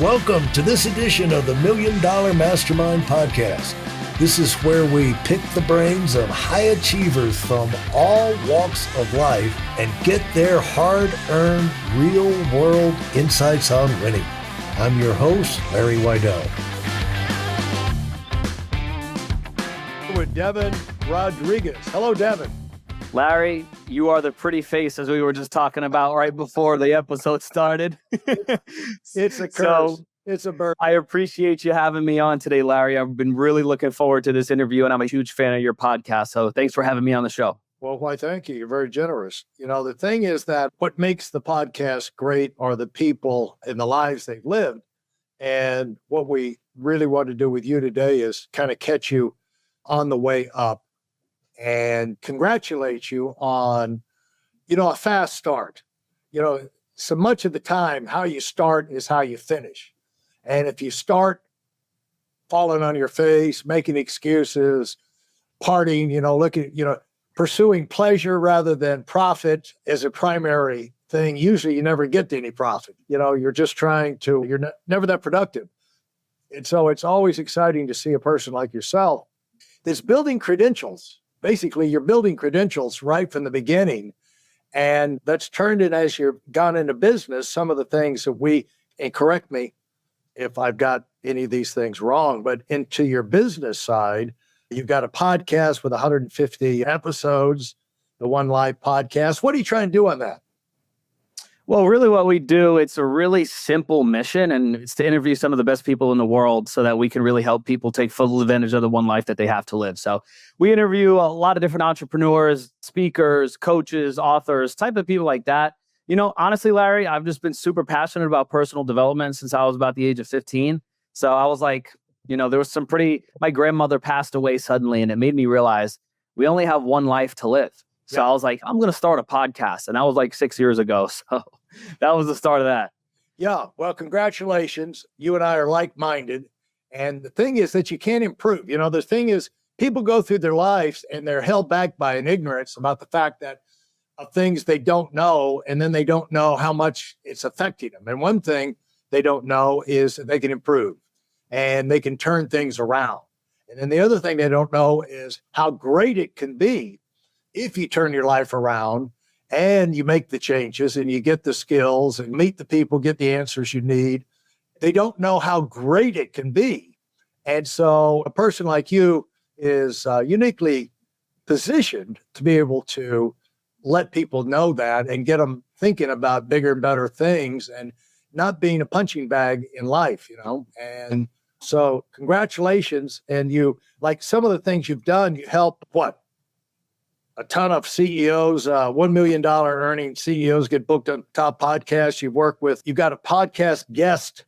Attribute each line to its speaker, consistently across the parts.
Speaker 1: Welcome to this edition of the Million Dollar Mastermind podcast. This is where we pick the brains of high achievers from all walks of life and get their hard-earned, real-world insights on winning. I'm your host, Larry Weidel. With Deven Rodriguez. Hello, Deven.
Speaker 2: Larry, you are the pretty face as we were just talking about right before the episode started.
Speaker 1: It's a curse.
Speaker 2: So,
Speaker 1: it's a bird.
Speaker 2: I appreciate you having me on today, Larry. I've been really looking forward to this interview, and I'm a huge fan of your podcast. So thanks for having me on the show.
Speaker 1: Well, why, thank you. You're very generous. You know, the thing is that what makes the podcast great are the people and the lives they've lived. And what we really want to do with you today is kind of catch you on the way up and congratulate you on, a fast start. So much of the time, how you start is how you finish. And if you start falling on your face, making excuses, partying, pursuing pleasure rather than profit as a primary thing, usually you never get to any profit. You're just you're never that productive. And so it's always exciting to see a person like yourself that's building credentials. Basically, you're building credentials right from the beginning. And that's turned in, as you've gone into business, some of the things that and correct me if I've got any of these things wrong, but into your business side, you've got a podcast with 150 episodes, the One Life podcast. What are you trying to do on that?
Speaker 2: Well, really what we do, it's a really simple mission, and it's to interview some of the best people in the world so that we can really help people take full advantage of the one life that they have to live. So we interview a lot of different entrepreneurs, speakers, coaches, authors, type of people like that. Honestly, Larry, I've just been super passionate about personal development since I was about the age of 15. So I was like, there was my grandmother passed away suddenly, and it made me realize we only have one life to live. So I was like, I'm going to start a podcast. And that was like 6 years ago. So that was the start of that.
Speaker 1: Yeah. Well, congratulations. You and I are like-minded. And the thing is that you can't improve. The thing is people go through their lives and they're held back by an ignorance about the fact that of things they don't know. And then they don't know how much it's affecting them. And one thing they don't know is that they can improve and they can turn things around. And then the other thing they don't know is how great it can be if you turn your life around and you make the changes and you get the skills and meet the people, get the answers you need. They don't know how great it can be. And so a person like you is uniquely positioned to be able to let people know that and get them thinking about bigger and better things and not being a punching bag in life, And so congratulations. And you, like some of the things you've done, you help a ton of CEOs, $1 million earning CEOs get booked on top podcasts. You've got a podcast guest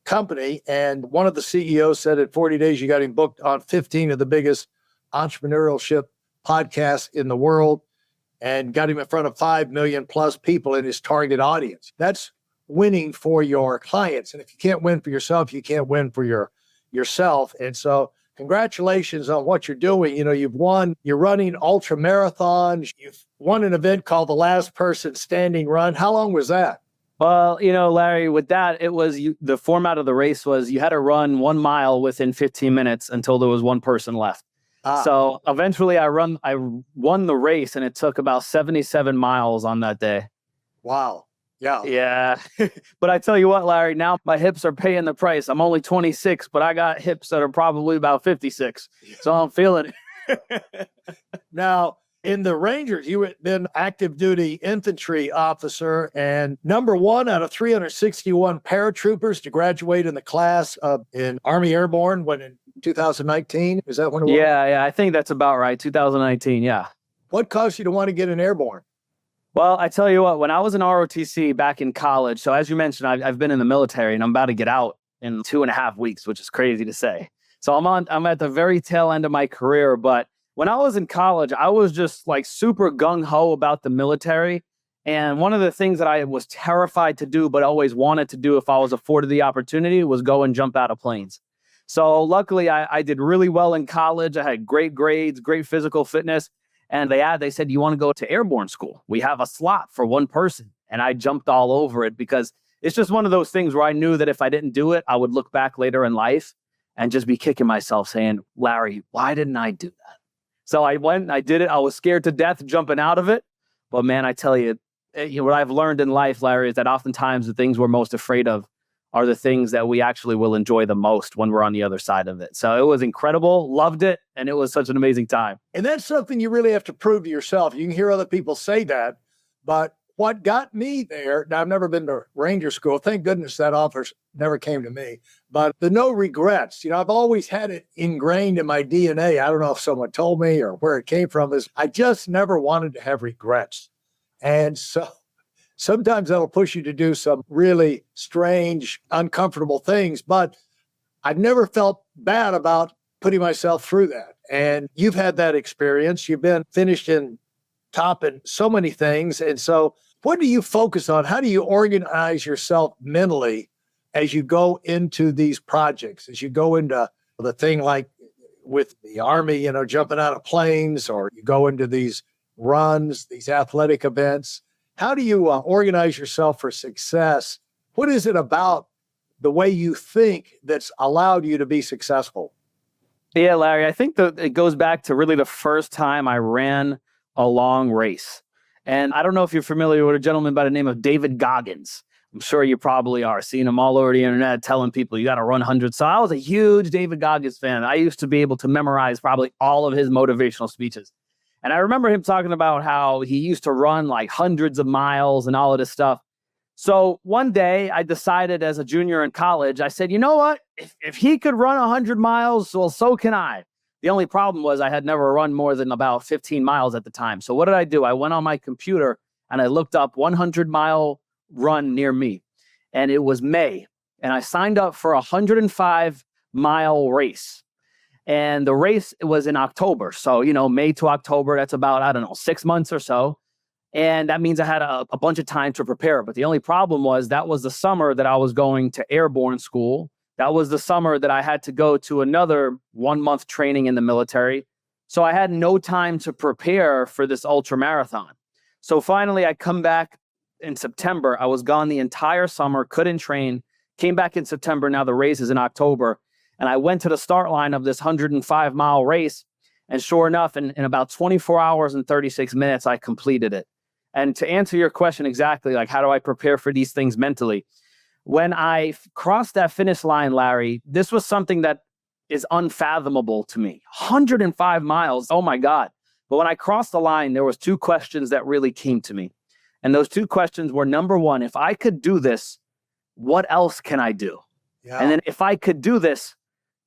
Speaker 1: company. And one of the CEOs said at 40 days, you got him booked on 15 of the biggest entrepreneurship podcasts in the world and got him in front of 5 million plus people in his target audience. That's winning for your clients. And if you can't win for yourself, you can't win for yourself. And so congratulations on what you're doing. You're running ultra marathons. You've won an event called the Last Person Standing Run. How long was that?
Speaker 2: Well, Larry, with that, it was the format of the race was you had to run 1 mile within 15 minutes until there was one person left. So eventually I won the race, and it took about 77 miles on that day.
Speaker 1: Wow. Yeah.
Speaker 2: Yeah. But I tell you what, Larry, now my hips are paying the price. I'm only 26, but I got hips that are probably about 56. So I'm feeling it.
Speaker 1: Now, in the Rangers, you had been active duty infantry officer and number one out of 361 paratroopers to graduate in the class in Army Airborne in 2019. Is that when it was?
Speaker 2: Yeah. I think that's about right. 2019. Yeah.
Speaker 1: What caused you to want to get in airborne?
Speaker 2: Well, I tell you what, when I was in ROTC back in college, so as you mentioned, I've been in the military and I'm about to get out in 2.5 weeks, which is crazy to say. So I'm at the very tail end of my career. But when I was in college, I was just like super gung-ho about the military. And one of the things that I was terrified to do, but always wanted to do if I was afforded the opportunity, was go and jump out of planes. So luckily, I did really well in college. I had great grades, great physical fitness. And they said, you want to go to airborne school? We have a slot for one person. And I jumped all over it because it's just one of those things where I knew that if I didn't do it, I would look back later in life and just be kicking myself saying, Larry, why didn't I do that? So I went, I did it. I was scared to death jumping out of it. But man, I tell you, what I've learned in life, Larry, is that oftentimes the things we're most afraid of are the things that we actually will enjoy the most when we're on the other side of it. So it was incredible, loved it, and it was such an amazing time.
Speaker 1: And that's something you really have to prove to yourself. You can hear other people say that, but what got me there, now I've never been to Ranger School. Thank goodness that offer never came to me, but the no regrets, I've always had it ingrained in my DNA. I don't know if someone told me or where it came from, is I just never wanted to have regrets. And so sometimes that'll push you to do some really strange, uncomfortable things, but I've never felt bad about putting myself through that. And you've had that experience. You've been finished in top in so many things. And so what do you focus on? How do you organize yourself mentally as you go into these projects, as you go into the thing like with the Army, jumping out of planes, or you go into these runs, these athletic events? How do you organize yourself for success? What is it about the way you think that's allowed you to be successful?
Speaker 2: Yeah, Larry, I think that it goes back to really the first time I ran a long race. And I don't know if you're familiar with a gentleman by the name of David Goggins. I'm sure you probably are, seeing him all over the internet telling people you got to run hundreds. So I was a huge David Goggins fan. I used to be able to memorize probably all of his motivational speeches. And I remember him talking about how he used to run like hundreds of miles and all of this stuff. So one day I decided as a junior in college, I said, you know what? If he could run 100 miles, well, so can I. The only problem was I had never run more than about 15 miles at the time. So what did I do? I went on my computer and I looked up 100-mile run near me. And it was May. And I signed up for a 105-mile race. And the race was in October. So, May to October, that's about, 6 months or so. And that means I had a bunch of time to prepare. But the only problem was that was the summer that I was going to Airborne School. That was the summer that I had to go to another 1-month training in the military. So I had no time to prepare for this ultra marathon. So finally, I come back in September. I was gone the entire summer, couldn't train, came back in September. Now the race is in October. And I went to the start line of this 105-mile race. And sure enough, in about 24 hours and 36 minutes, I completed it. And to answer your question exactly, like how do I prepare for these things mentally? When I crossed that finish line, Larry, this was something that is unfathomable to me. 105 miles, oh my God. But when I crossed the line, there was 2 questions that really came to me. And those 2 questions were, number one, if I could do this, what else can I do? Yeah. And then if I could do this,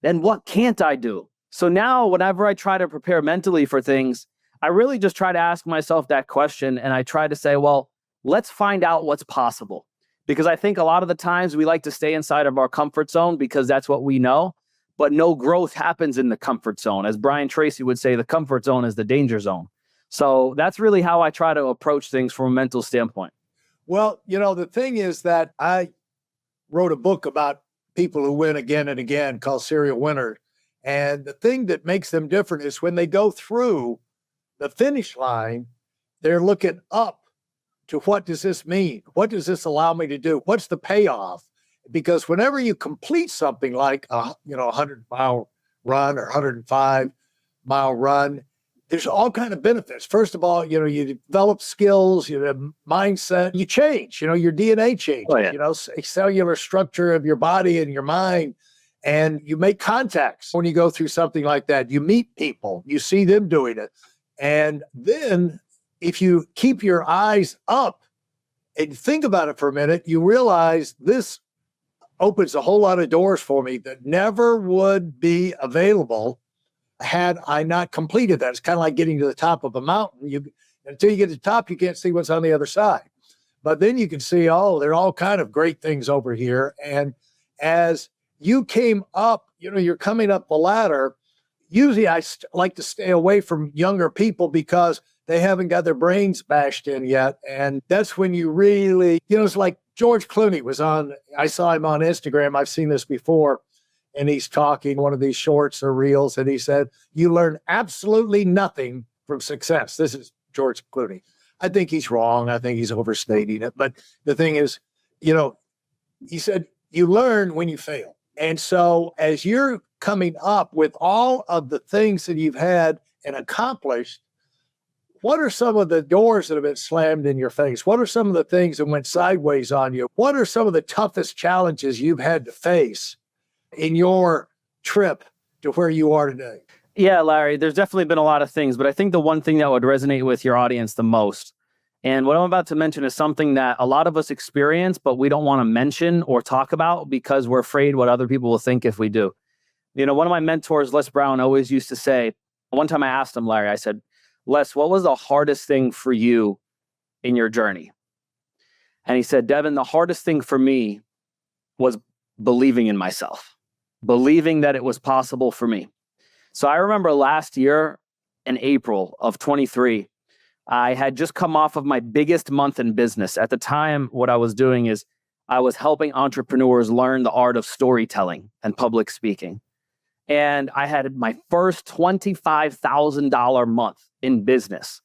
Speaker 2: then what can't I do? So now whenever I try to prepare mentally for things, I really just try to ask myself that question. And I try to say, well, let's find out what's possible. Because I think a lot of the times we like to stay inside of our comfort zone because that's what we know. But no growth happens in the comfort zone. As Brian Tracy would say, the comfort zone is the danger zone. So that's really how I try to approach things from a mental standpoint.
Speaker 1: Well, the thing is that I wrote a book about people who win again and again called Serial Winner. And the thing that makes them different is when they go through the finish line, they're looking up to what does this mean? What does this allow me to do? What's the payoff? Because whenever you complete something like a 100-mile run or 105-mile run, there's all kind of benefits. First of all, you develop skills, you have mindset, you change, your DNA changes,
Speaker 2: Oh, yeah.
Speaker 1: cellular structure of your body and your mind, and you make contacts when you go through something like that. You meet people, you see them doing it. And then if you keep your eyes up and think about it for a minute, you realize this opens a whole lot of doors for me that never would be available had I not completed that. It's kind of like getting to the top of a mountain. Until you get to the top, you can't see what's on the other side. But then you can see, there are all kind of great things over here. And as you came up, you're coming up the ladder. Usually I like to stay away from younger people because they haven't got their brains bashed in yet. And that's when you really, it's like George Clooney was on, I saw him on Instagram. I've seen this before. And he's talking one of these shorts or reels. And he said, you learn absolutely nothing from success. This is George Clooney. I think he's wrong. I think he's overstating it. But the thing is, You said you learn when you fail. And so as you're coming up with all of the things that you've had and accomplished, what are some of the doors that have been slammed in your face? What are some of the things that went sideways on you? What are some of the toughest challenges you've had to face in your trip to where you are today?
Speaker 2: Yeah, Larry, there's definitely been a lot of things, but I think the one thing that would resonate with your audience the most, and what I'm about to mention is something that a lot of us experience, but we don't want to mention or talk about because we're afraid what other people will think if we do. You know, one of my mentors, Les Brown, always used to say, one time I asked him, Larry, I said, Les, what was the hardest thing for you in your journey? And he said, Deven, the hardest thing for me was believing in myself, believing that it was possible for me. So I remember last year in April of 23, I had just come off of my biggest month in business. At the time, what I was doing is I was helping entrepreneurs learn the art of storytelling and public speaking. And I had my first $25,000 month in business.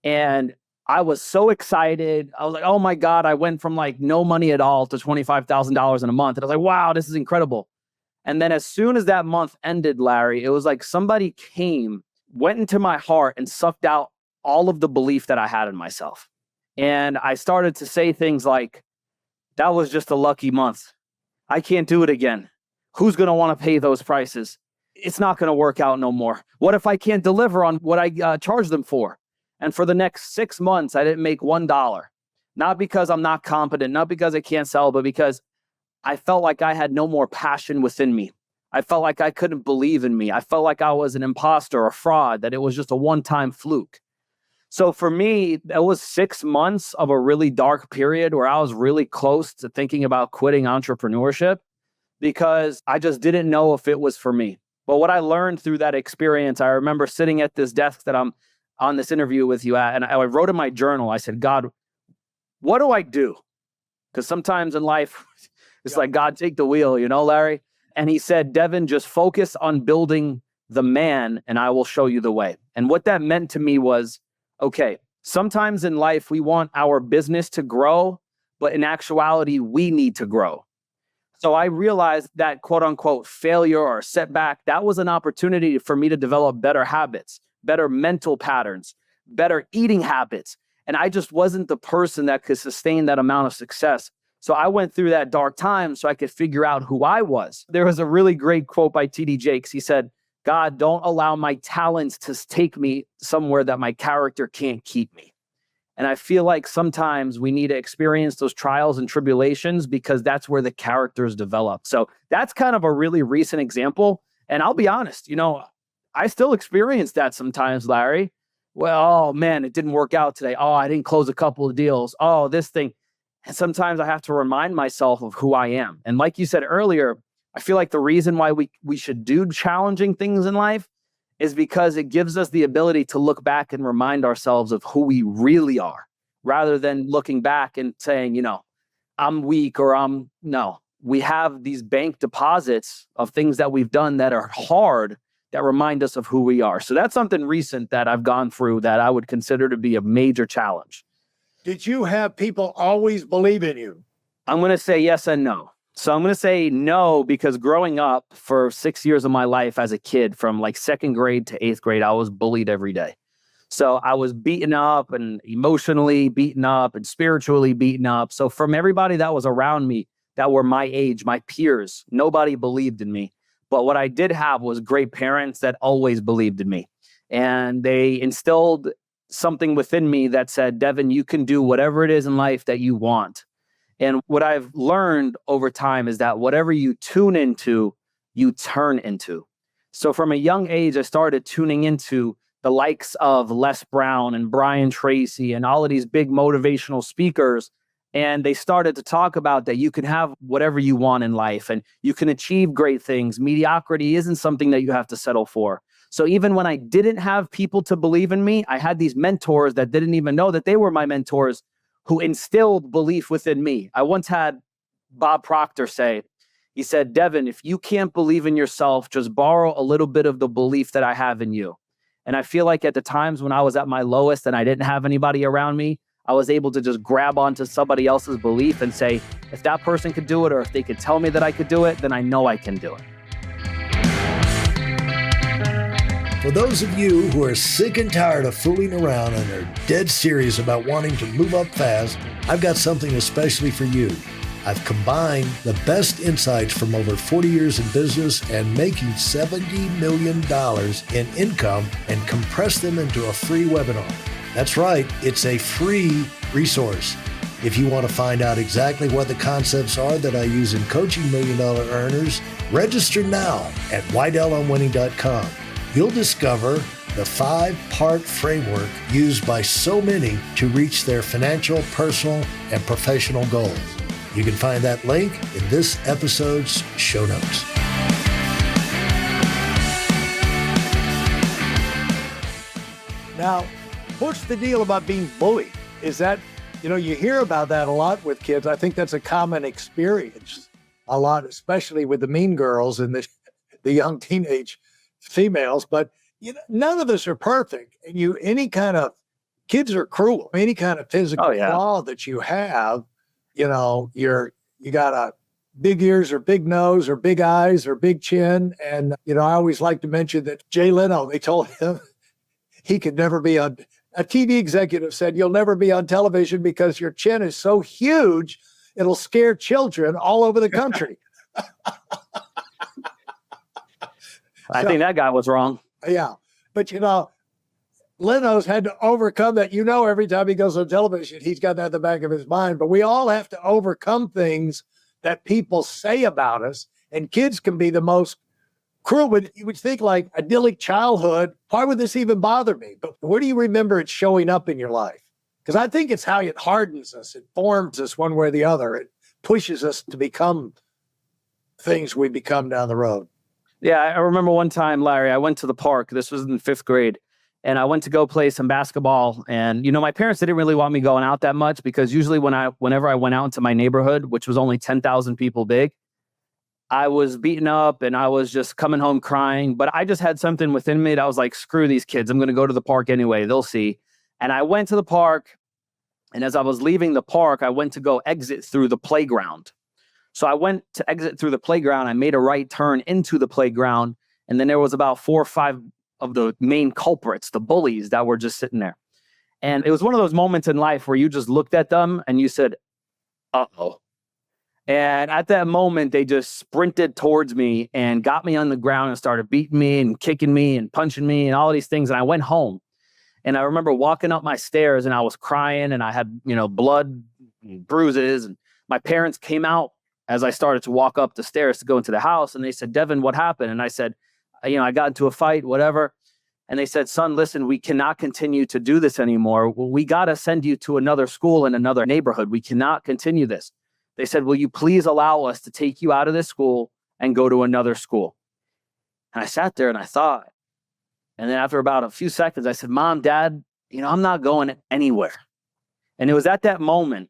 Speaker 2: And I was so excited. I was like, oh my God, I went from like no money at all to $25,000 in a month. And I was like, wow, this is incredible. And then as soon as that month ended, Larry, it was like somebody came, went into my heart and sucked out all of the belief that I had in myself. And I started to say things like, that was just a lucky month. I can't do it again. Who's going to want to pay those prices? It's not going to work out no more. What if I can't deliver on what I charged them for? And for the next 6 months, I didn't make $1. Not because I'm not competent, not because I can't sell, but because I felt like I had no more passion within me. I felt like I couldn't believe in me. I felt like I was an imposter, a fraud, that it was just a one-time fluke. So for me, that was 6 months of a really dark period where I was really close to thinking about quitting entrepreneurship because I just didn't know if it was for me. But what I learned through that experience, I remember sitting at this desk that I'm on this interview with you at, and I wrote in my journal, I said, God, what do I do? Because sometimes in life, it's like, God, take the wheel, you know, Larry? And he said, Deven, just focus on building the man and I will show you the way. And what that meant to me was, okay, sometimes in life, we want our business to grow, but in actuality, we need to grow. So I realized that quote unquote failure or setback, that was an opportunity for me to develop better habits, better mental patterns, better eating habits. And I just wasn't the person that could sustain that amount of success. So I went through that dark time so I could figure out who I was. There was a really great quote by T.D. Jakes. He said, God, don't allow my talents to take me somewhere that my character can't keep me. And I feel like sometimes we need to experience those trials and tribulations because that's where the characters develop. So that's kind of a really recent example. And I'll be honest, you know, I still experience that sometimes, Larry. Well, oh man, it didn't work out today. Oh, I didn't close a couple of deals. Oh, this thing. And sometimes I have to remind myself of who I am. And like you said earlier, I feel like the reason why we should do challenging things in life is because it gives us the ability to look back and remind ourselves of who we really are, rather than looking back and saying, you know, I'm weak or no. We have these bank deposits of things that we've done that are hard that remind us of who we are. So that's something recent that I've gone through that I would consider to be a major challenge.
Speaker 1: Did you have people always believe in you?
Speaker 2: I'm going to say yes and no. So I'm going to say no, because growing up for 6 years of my life as a kid, from like second grade to eighth grade, I was bullied every day. So I was beaten up and emotionally beaten up and spiritually beaten up. So from everybody that was around me that were my age, my peers, nobody believed in me. But what I did have was great parents that always believed in me. And they instilled something within me that said, Deven, you can do whatever it is in life that you want. And what I've learned over time is that whatever you tune into, you turn into. So from a young age, I started tuning into the likes of Les Brown and Brian Tracy and all of these big motivational speakers. And they started to talk about that you can have whatever you want in life and you can achieve great things. Mediocrity isn't something that you have to settle for. So even when I didn't have people to believe in me, I had these mentors that didn't even know that they were my mentors who instilled belief within me. I once had Bob Proctor say, he said, Deven, if you can't believe in yourself, just borrow a little bit of the belief that I have in you. And I feel like at the times when I was at my lowest and I didn't have anybody around me, I was able to just grab onto somebody else's belief and say, if that person could do it, or if they could tell me that I could do it, then I know I can do it.
Speaker 3: For those of you who are sick and tired of fooling around and are dead serious about wanting to move up fast, I've got something especially for you. I've combined the best insights from over 40 years in business and making $70 million in income and compressed them into a free webinar. That's right, it's a free resource. If you want to find out exactly what the concepts are that I use in coaching $1 million earners, register now at WeidelOnWinning.com. You'll discover the 5-part framework used by so many to reach their financial, personal, and professional goals. You can find that link in this episode's show notes.
Speaker 1: Now, what's the deal about being bullied? Is that, you hear about that a lot with kids. I think that's a common experience a lot, especially with the mean girls and the young teenage females. But none of us are perfect. And any kind of kids are cruel. Any kind of physical flaw that you have, you got a big ears or big nose or big eyes or big chin. And, I always like to mention that Jay Leno, they told him he could never be on, a TV executive said, you'll never be on television because your chin is so huge, it'll scare children all over the country.
Speaker 2: I think that guy was wrong.
Speaker 1: Yeah. But, Leno's had to overcome that. Every time he goes on television, he's got that in the back of his mind. But we all have to overcome things that people say about us. And kids can be the most cruel. But you would think like idyllic childhood, why would this even bother me? But where do you remember it showing up in your life? Because I think it's how it hardens us. It forms us one way or the other. It pushes us to become things we become down the road.
Speaker 2: Yeah, I remember one time, Larry, I went to the park. This was in 5th grade. And I went to go play some basketball. And, my parents didn't really want me going out that much because usually whenever I went out into my neighborhood, which was only 10,000 people big, I was beaten up and I was just coming home crying. But I just had something within me that I was like, screw these kids. I'm going to go to the park anyway. They'll see. And I went to the park. And as I was leaving the park, I went to go exit through the playground. So I went to exit through the playground. I made a right turn into the playground. And then there was about 4 or 5 of the main culprits, the bullies that were just sitting there. And it was one of those moments in life where you just looked at them and you said, uh-oh. And at that moment, they just sprinted towards me and got me on the ground and started beating me and kicking me and punching me and all these things. And I went home. And I remember walking up my stairs and I was crying and I had, blood and bruises. And my parents came out as I started to walk up the stairs to go into the house. And they said, Deven, what happened? And I said, I got into a fight, whatever. And they said, son, listen, we cannot continue to do this anymore. We got to send you to another school in another neighborhood. We cannot continue this. They said, will you please allow us to take you out of this school and go to another school? And I sat there and I thought, and then after about a few seconds, I said, Mom, Dad, I'm not going anywhere. And it was at that moment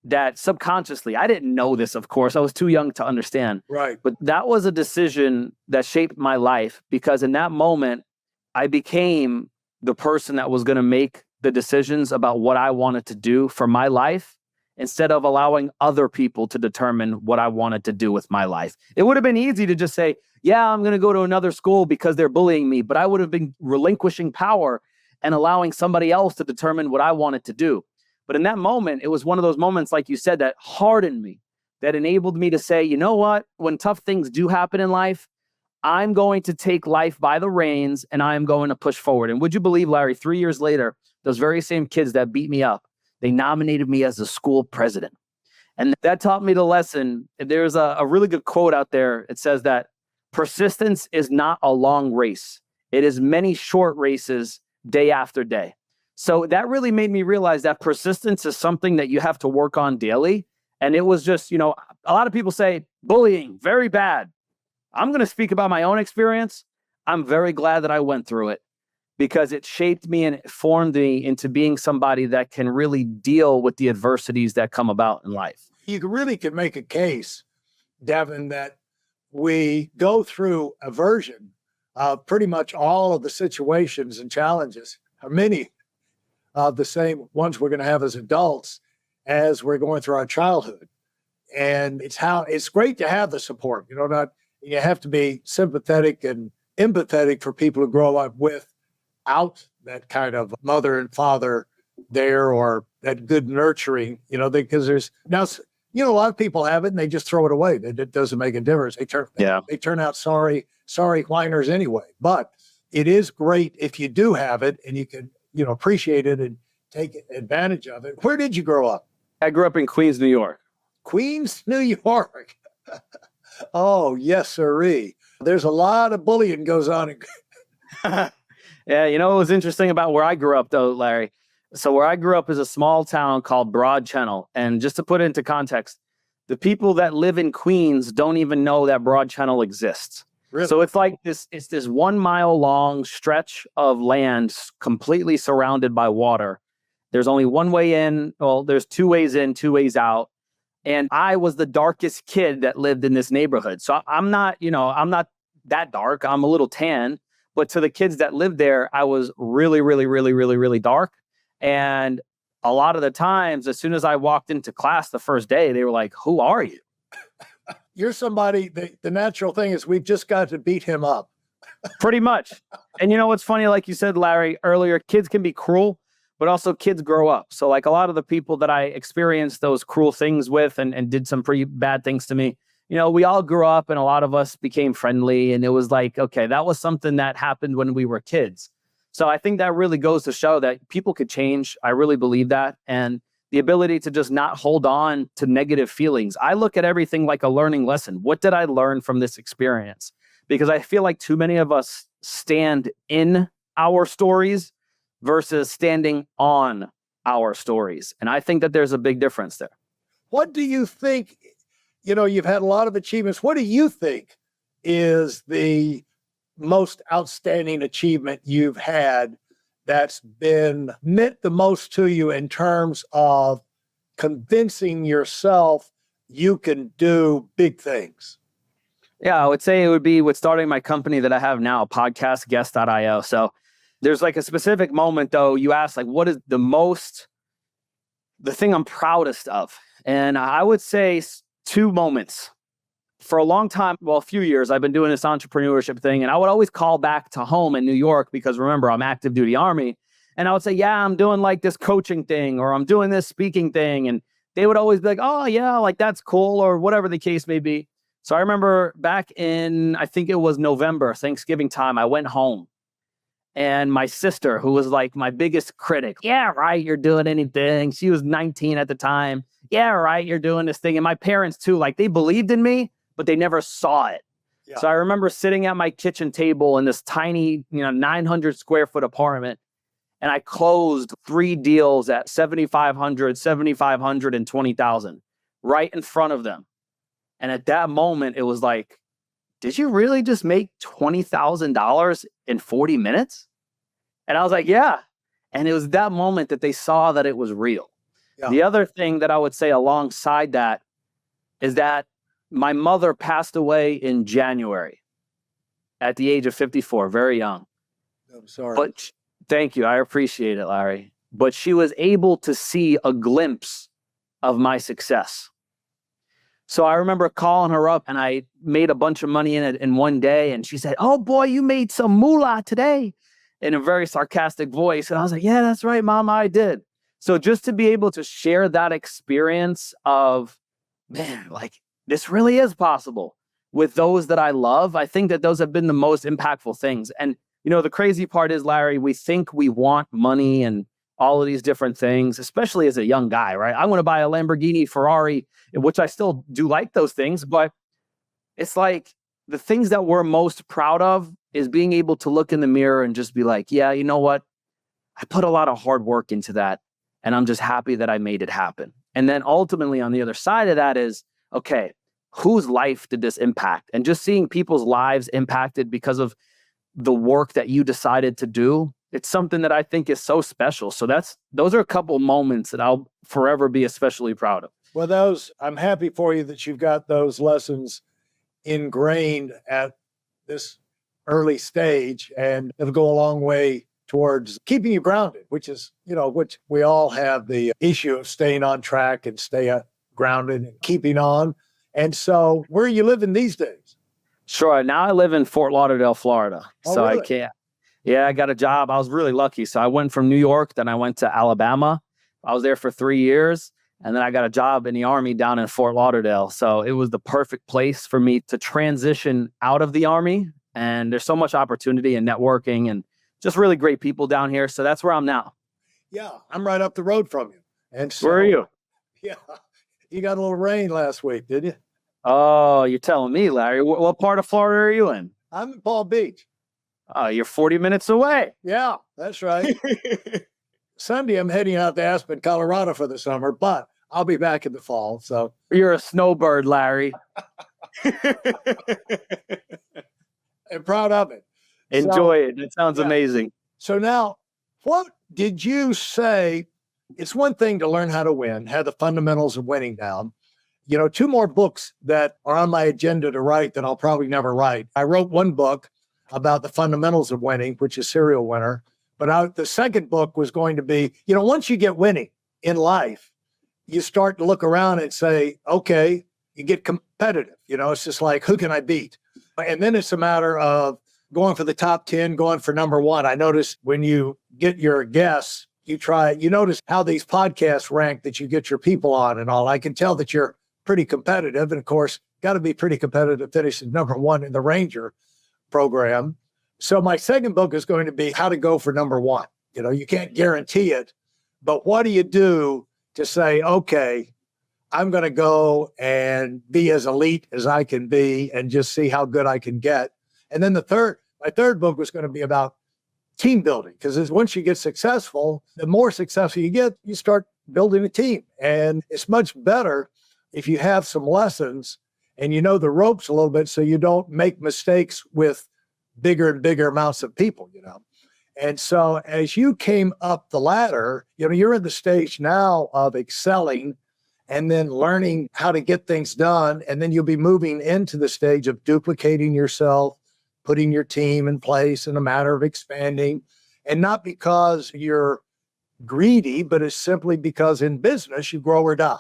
Speaker 2: that subconsciously, I didn't know this, of course, I was too young to understand.
Speaker 1: Right.
Speaker 2: But that was a decision that shaped my life because in that moment, I became the person that was going to make the decisions about what I wanted to do for my life instead of allowing other people to determine what I wanted to do with my life. It would have been easy to just say, yeah, I'm going to go to another school because they're bullying me, but I would have been relinquishing power and allowing somebody else to determine what I wanted to do. But in that moment, it was one of those moments, like you said, that hardened me, that enabled me to say, you know what, when tough things do happen in life, I'm going to take life by the reins and I'm going to push forward. And would you believe, Larry, 3 years later, those very same kids that beat me up, they nominated me as the school president. And that taught me the lesson. There's a really good quote out there. It says that persistence is not a long race. It is many short races day after day. So that really made me realize that persistence is something that you have to work on daily. And it was just, a lot of people say bullying, very bad. I'm going to speak about my own experience. I'm very glad that I went through it because it shaped me and it formed me into being somebody that can really deal with the adversities that come about in life.
Speaker 1: You really could make a case, Deven, that we go through a version of pretty much all of the situations and challenges, or many the same ones we're going to have as adults as we're going through our childhood. And it's great to have the support. You have to be sympathetic and empathetic for people who grow up without that kind of mother and father there, or that good nurturing, because there's now, a lot of people have it and they just throw it away. It doesn't make a difference. They turn out sorry whiners anyway. But it is great if you do have it and you can, appreciate it and take advantage of it. Where did you grow up?
Speaker 2: I grew up in Queens, New York.
Speaker 1: Queens, New York. Oh, yes, sirree. There's a lot of bullying goes on.
Speaker 2: Yeah, what was interesting about where I grew up, though, Larry? So where I grew up is a small town called Broad Channel. And just to put it into context, the people that live in Queens don't even know that Broad Channel exists.
Speaker 1: Really?
Speaker 2: So it's like this 1 mile long stretch of land completely surrounded by water. There's only one way in. Well, there's 2 ways in, 2 ways out. And I was the darkest kid that lived in this neighborhood. So I'm not that dark. I'm a little tan. But to the kids that lived there, I was really, really, really, really, really dark. And a lot of the times, as soon as I walked into class the first day, they were like, "Who are you?"
Speaker 1: You're somebody, the natural thing is we've just got to beat him up.
Speaker 2: Pretty much. And what's funny, like you said, Larry, earlier, kids can be cruel, but also kids grow up. So like a lot of the people that I experienced those cruel things with and did some pretty bad things to me, we all grew up and a lot of us became friendly. And it was like, okay, that was something that happened when we were kids. So I think that really goes to show that people could change. I really believe that. And the ability to just not hold on to negative feelings. I look at everything like a learning lesson. What did I learn from this experience? Because I feel like too many of us stand in our stories versus standing on our stories. And I think that there's a big difference there.
Speaker 1: What do you think, you've had a lot of achievements. What do you think is the most outstanding achievement you've had that's been meant the most to you in terms of convincing yourself you can do big things?
Speaker 2: Yeah, I would say it would be with starting my company that I have now, podcastguest.io. So there's like a specific moment, though. You asked, like, what is the thing I'm proudest of? And I would say 2 moments. For a long time, a few years, I've been doing this entrepreneurship thing, and I would always call back to home in New York because, remember, I'm active duty Army. And I would say, yeah, I'm doing like this coaching thing, or I'm doing this speaking thing. And they would always be like, oh, yeah, like that's cool, or whatever the case may be. So I remember back in, I think it was November, Thanksgiving time, I went home. And my sister, who was like my biggest critic, yeah, right, you're doing anything. She was 19 at the time. Yeah, right, you're doing this thing. And my parents, too, like they believed in me, but they never saw it. Yeah. So I remember sitting at my kitchen table in this tiny, 900 square foot apartment, and I closed 3 deals at 7,500, 7,500, and 20,000 right in front of them. And at that moment, it was like, did you really just make $20,000 in 40 minutes? And I was like, yeah. And it was that moment that they saw that it was real. Yeah. The other thing that I would say alongside that is that my mother passed away in January at the age of 54, very young.
Speaker 1: I'm sorry.
Speaker 2: But thank you. I appreciate it, Larry. But she was able to see a glimpse of my success. So I remember calling her up and I made a bunch of money in it in one day. And she said, oh boy, you made some moolah today, in a very sarcastic voice. And I was like, yeah, that's right, Mama, I did. So just to be able to share that experience of, man, like, this really is possible with those that I love. I think that those have been the most impactful things. And, the crazy part is, Larry, we think we want money and all of these different things, especially as a young guy, right? I want to buy a Lamborghini, Ferrari, which I still do like those things. But it's like the things that we're most proud of is being able to look in the mirror and just be like, yeah, you know what? I put a lot of hard work into that. And I'm just happy that I made it happen. And then ultimately on the other side of that is, okay, whose life did this impact? And just seeing people's lives impacted because of the work that you decided to do, it's something that I think is so special. So those are a couple moments that I'll forever be especially proud of.
Speaker 1: Well, I'm happy for you that you've got those lessons ingrained at this early stage, and it'll go a long way towards keeping you grounded, which is, which we all have the issue of staying on track and stay grounded and keeping on. And so where are you living these days?
Speaker 2: Sure. Now I live in Fort Lauderdale, Florida.
Speaker 1: Oh,
Speaker 2: So
Speaker 1: really?
Speaker 2: I can't. Yeah, I got a job. I was really lucky. So I went from New York, then I went to Alabama. I was there for 3 years. And then I got a job in the Army down in Fort Lauderdale. So it was the perfect place for me to transition out of the Army. And there's so much opportunity and networking and just really great people down here. So that's where I'm now.
Speaker 1: Yeah, I'm right up the road from you. And so,
Speaker 2: Where are you?
Speaker 1: Yeah, you got a little rain last week, did you?
Speaker 2: Oh, you're telling me, Larry. What part of Florida are you in?
Speaker 1: I'm in Palm Beach.
Speaker 2: Oh, you're 40 minutes away.
Speaker 1: Yeah, that's right. Sunday, I'm heading out to Aspen, Colorado for the summer, but I'll be back in the fall. So
Speaker 2: You're a snowbird, Larry.
Speaker 1: I'm proud of it.
Speaker 2: Enjoy it. It sounds
Speaker 1: yeah.
Speaker 2: amazing.
Speaker 1: So now, what did you say? It's one thing to learn how to win, have the fundamentals of winning down. 2 more books that are on my agenda to write that I'll probably never write. I wrote one book about the fundamentals of winning, which is Serial Winner. But the second book was going to be, once you get winning in life, you start to look around and say, okay, you get competitive. It's just like, who can I beat? And then it's a matter of going for the top 10, going for number 1. I noticed when you get your guests, you notice how these podcasts rank that you get your people on and all. I can tell that you're pretty competitive. And of course, got to be pretty competitive to finish as number 1 in the Ranger program. So my second book is going to be how to go for number 1. You can't guarantee it, but what do you do to say, okay, I'm going to go and be as elite as I can be and just see how good I can get. And then my third book was going to be about team building, because once you get successful, the more successful you get, you start building a team. And it's much better if you have some lessons and you know the ropes a little bit so you don't make mistakes with bigger and bigger amounts of people, And so as you came up the ladder, you're in the stage now of excelling and then learning how to get things done. And then you'll be moving into the stage of duplicating yourself, putting your team in place in a matter of expanding. And not because you're greedy, but it's simply because in business, you grow or die.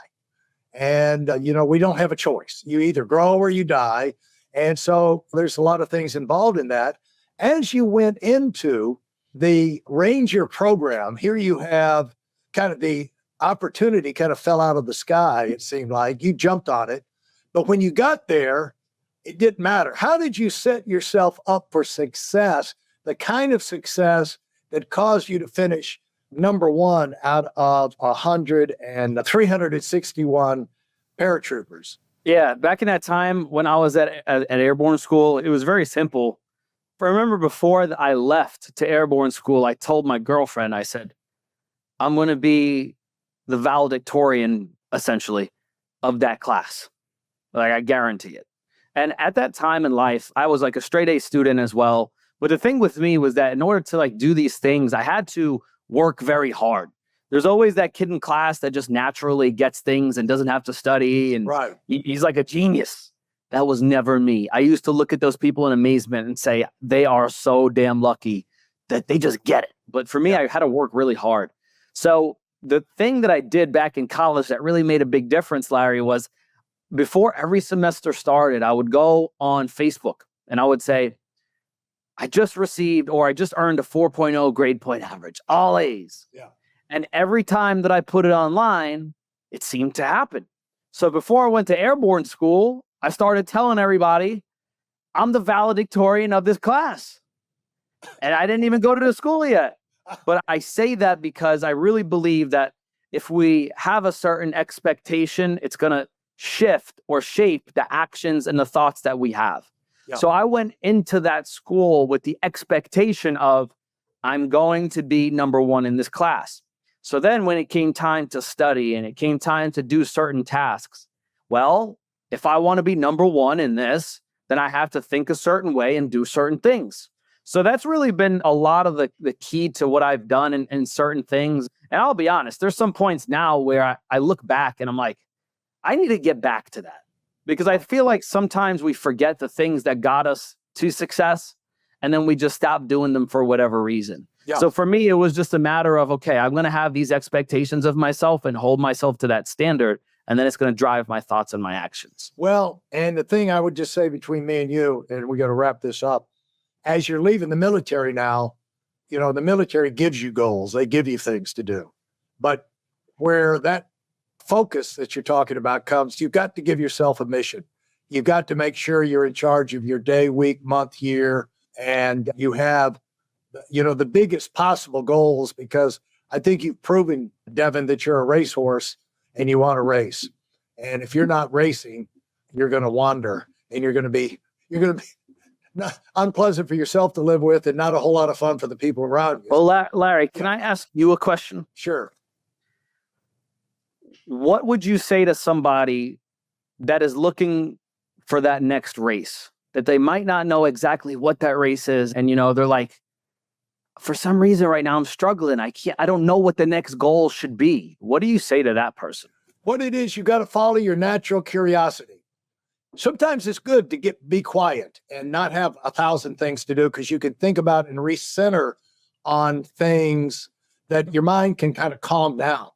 Speaker 1: And, we don't have a choice. You either grow or you die. And so there's a lot of things involved in that. As you went into the Ranger program, here you have kind of the opportunity kind of fell out of the sky. It seemed like you jumped on it. But when you got there, it didn't matter. How did you set yourself up for success, the kind of success that caused you to finish number 1 out of 361 paratroopers?
Speaker 2: Yeah, back in that time when I was at Airborne School, it was very simple. I remember before I left to Airborne School, I told my girlfriend, I said, I'm going to be the valedictorian, essentially, of that class. Like, I guarantee it. And at that time in life, I was like a straight A student as well. But the thing with me was that in order to do these things, I had to work very hard. There's always that kid in class that just naturally gets things and doesn't have to study. And
Speaker 1: right.
Speaker 2: He's like a genius. That was never me. I used to look at those people in amazement and say, they are so damn lucky that they just get it. But for me, I had to work really hard. So the thing that I did back in college that really made a big difference, Larry, was before every semester started, I would go on Facebook and I would say, I just received or I just earned a 4.0 grade point average, all A's.
Speaker 1: Yeah.
Speaker 2: And every time that I put it online, it seemed to happen. So before I went to Airborne School, I started telling everybody, I'm the valedictorian of this class. And I didn't even go to the school yet. But I say that because I really believe that if we have a certain expectation, it's going to shift or shape the actions and the thoughts that we have. Yeah. So I went into that school with the expectation of, I'm going to be number 1 in this class. So then when it came time to study and it came time to do certain tasks, well, if I want to be number 1 in this, then I have to think a certain way and do certain things. So that's really been a lot of the key to what I've done in certain things. And I'll be honest, there's some points now where I look back and I'm like, I need to get back to that. Because I feel like sometimes we forget the things that got us to success and then we just stop doing them for whatever reason.
Speaker 1: Yeah.
Speaker 2: So for me, it was just a matter of, okay, I'm going to have these expectations of myself and hold myself to that standard. And then it's going to drive my thoughts and my actions.
Speaker 1: Well, and the thing I would just say between me and you, and we got to wrap this up, as you're leaving the military now, the military gives you goals. They give you things to do. But where that focus that you're talking about comes, you've got to give yourself a mission. You've got to make sure you're in charge of your day, week, month, year, and you have, the biggest possible goals, because I think you've proven, Deven, that you're a racehorse and you want to race. And if you're not racing, you're going to wander, and you're going to be not unpleasant for yourself to live with, and not a whole lot of fun for the people around you.
Speaker 2: Well, Larry, can I ask you a question?
Speaker 1: Sure.
Speaker 2: What would you say to somebody that is looking for that next race, that they might not know exactly what that race is? And, they're like, for some reason right now I'm struggling. I don't know what the next goal should be. What do you say to that person?
Speaker 1: What it is, you got to follow your natural curiosity. Sometimes it's good to be quiet and not have 1,000 things to do, because you can think about and recenter on things that your mind can kind of calm down.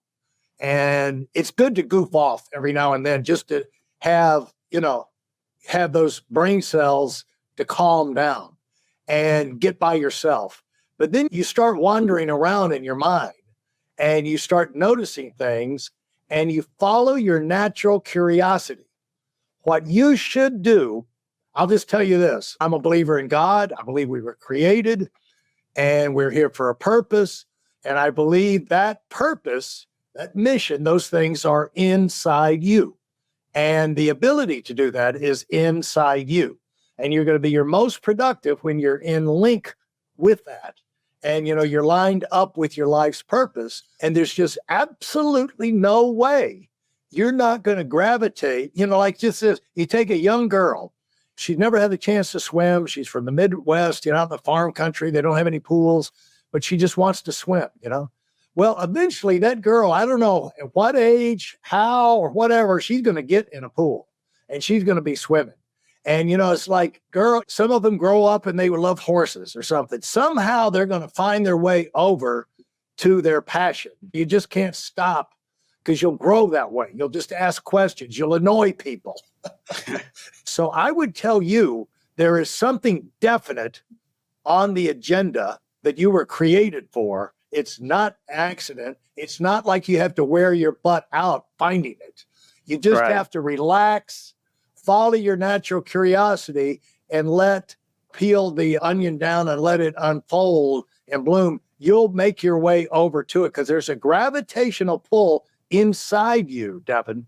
Speaker 1: And it's good to goof off every now and then, just to have those brain cells to calm down and get by yourself. But then you start wandering around in your mind, and you start noticing things, and you follow your natural curiosity. What you should do, I'll just tell you this. I'm a believer in God. I believe we were created and we're here for a purpose. And I believe that purpose, that mission, those things are inside you. And the ability to do that is inside you. And you're going to be your most productive when you're in link with that. And, you're lined up with your life's purpose. And there's just absolutely no way you're not going to gravitate, like just this. You take a young girl, she's never had the chance to swim. She's from the Midwest, out in the farm country. They don't have any pools, but she just wants to swim, Well, eventually that girl, I don't know at what age, how, or whatever, she's going to get in a pool and she's going to be swimming. And, it's like, some of them grow up and they would love horses or something. Somehow they're going to find their way over to their passion. You just can't stop, because you'll grow that way. You'll just ask questions. You'll annoy people. So I would tell you, there is something definite on the agenda that you were created for. It's not accident. It's not like you have to wear your butt out finding it. You just have to relax, follow your natural curiosity, and peel the onion down and let it unfold and bloom. You'll make your way over to it, because there's a gravitational pull inside you, Deven,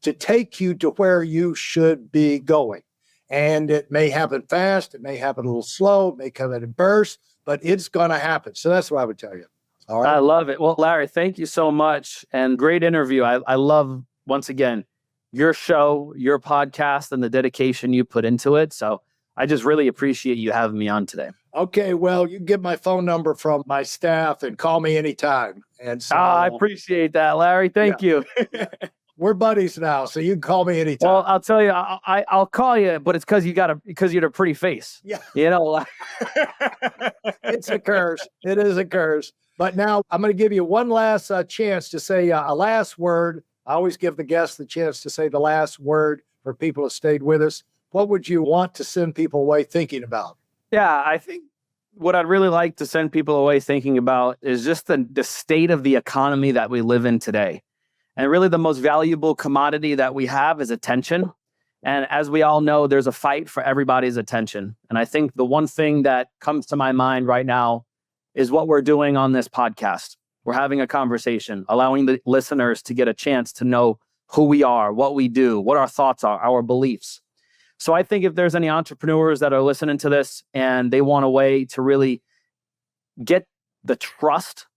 Speaker 1: to take you to where you should be going. And it may happen fast, it may happen a little slow, it may come in bursts, but it's going to happen. So that's what I would tell you. All right.
Speaker 2: I love it. Well, Larry, thank you so much. And great interview. I love, once again, your show, your podcast, and the dedication you put into it. So I just really appreciate you having me on today.
Speaker 1: Okay, well, you can get my phone number from my staff and call me anytime. And so,
Speaker 2: I appreciate that, Larry. Thank you.
Speaker 1: We're buddies now, so you can call me anytime.
Speaker 2: Well, I'll tell you, I'll call you, but it's because you're a pretty face.
Speaker 1: Yeah. It's a curse. It is a curse. But now I'm going to give you one last chance to say a last word. I always give the guests the chance to say the last word for people who stayed with us. What would you want to send people away thinking about?
Speaker 2: Yeah, I think what I'd really like to send people away thinking about is just the state of the economy that we live in today. And really the most valuable commodity that we have is attention. And as we all know, there's a fight for everybody's attention. And I think the one thing that comes to my mind right now is what we're doing on this podcast. We're having a conversation, allowing the listeners to get a chance to know who we are, what we do, what our thoughts are, our beliefs. So I think if there's any entrepreneurs that are listening to this and they want a way to really get the trust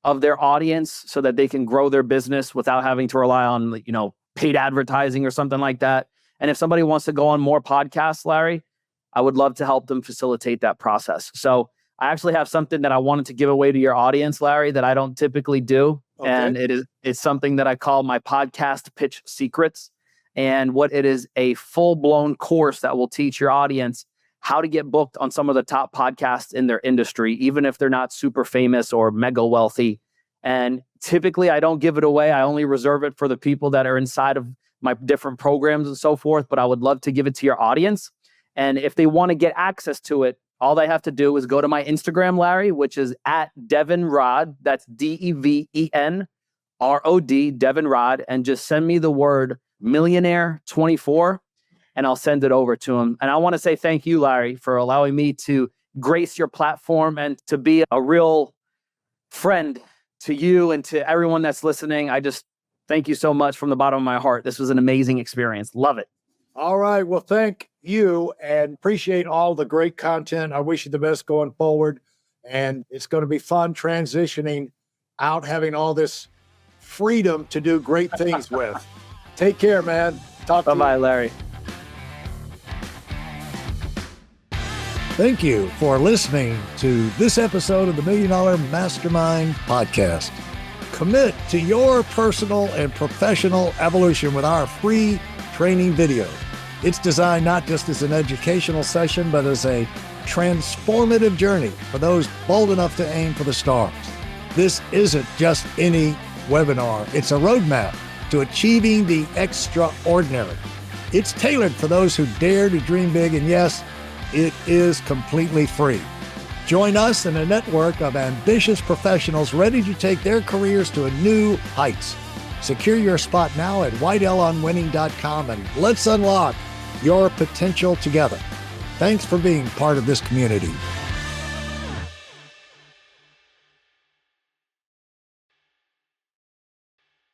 Speaker 2: of their audience so that they can grow their business without having to rely on, paid advertising or something like that. And if somebody wants to go on more podcasts, Larry, I would love to help them facilitate that process. So I actually have something that I wanted to give away to your audience, Larry, that I don't typically do. Okay. And it's something that I call my podcast pitch secrets. And what it is, a full-blown course that will teach your audience how to get booked on some of the top podcasts in their industry, even if they're not super famous or mega wealthy. And typically I don't give it away. I only reserve it for the people that are inside of my different programs and so forth, but I would love to give it to your audience. And if they want to get access to it, all they have to do is go to my Instagram, Larry, which is at Deven Rod. That's DevenRod, Deven Rod, and just send me the word millionaire24 and I'll send it over to them. And I want to say thank you, Larry, for allowing me to grace your platform and to be a real friend to you and to everyone that's listening. I just thank you so much from the bottom of my heart. This was an amazing experience. Love it.
Speaker 1: All right. Well, thank you and appreciate all the great content. I wish you the best going forward. And it's going to be fun transitioning out, having all this freedom to do great things with. Take care, man. Talk to you.
Speaker 2: Bye-bye, Larry.
Speaker 3: Thank you for listening to this episode of the Million Dollar Mastermind podcast. Commit to your personal and professional evolution with our free training video. It's designed not just as an educational session, but as a transformative journey for those bold enough to aim for the stars. This isn't just any webinar. It's a roadmap to achieving the extraordinary. It's tailored for those who dare to dream big, and yes, it is completely free. Join us in a network of ambitious professionals ready to take their careers to new heights. Secure your spot now at WeidelOnWinning.com and let's unlock your potential together. Thanks for being part of this community.